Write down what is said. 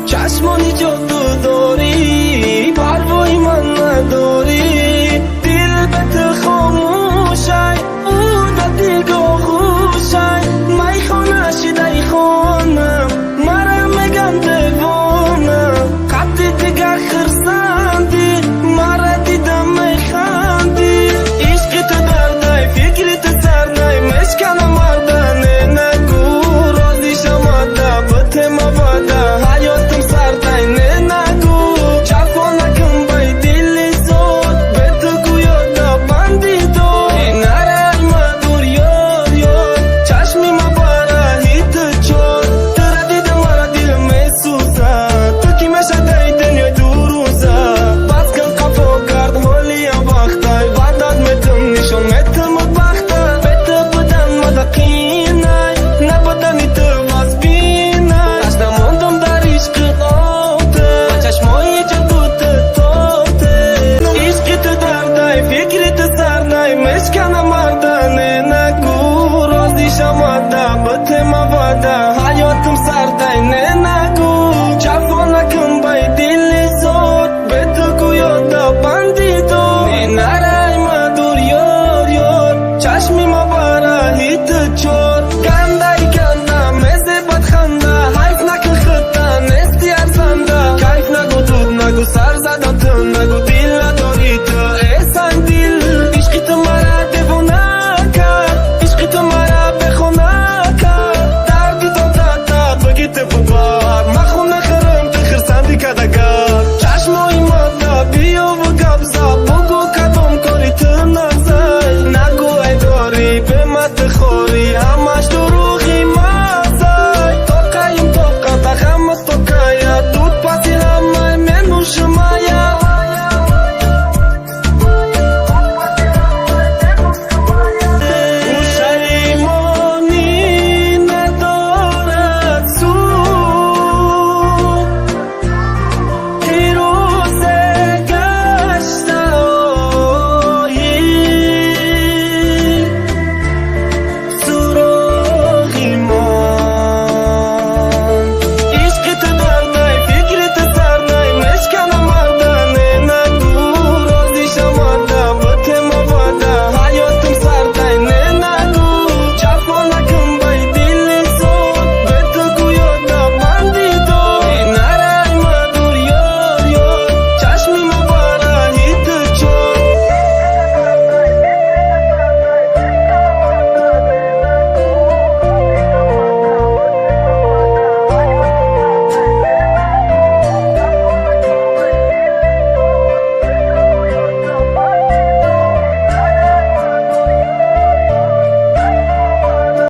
چشمانی جادو داری پروای من نداری دل به تو خاموشای اون به دیگاه خوشای مای خانه شده خانم مرا میگن دیوانم قبل دیگه خرسندی مرا دیدم میخندی عشق تو دردای فکر تو سردای مشکن مردن نگو رازی شماده بطه مواده مشکن مردن نگو رازی شماده بطه مواده حیاتم سرده نگو جفا نکن بای دل زود به تو گویاده بندی دو نرای مدور یار چشمی ما باره هیت چور گنده مزه بدخنده حیف نکن خطه نستی ارزنده کیف نگو دود نگو سر زدم تو نگو دل نداری تو احسان دل عشقی تو مرا چشمای ماده بیا و گبزا بگو کدوم کاری تو نزای نگو ای داری به مت خوری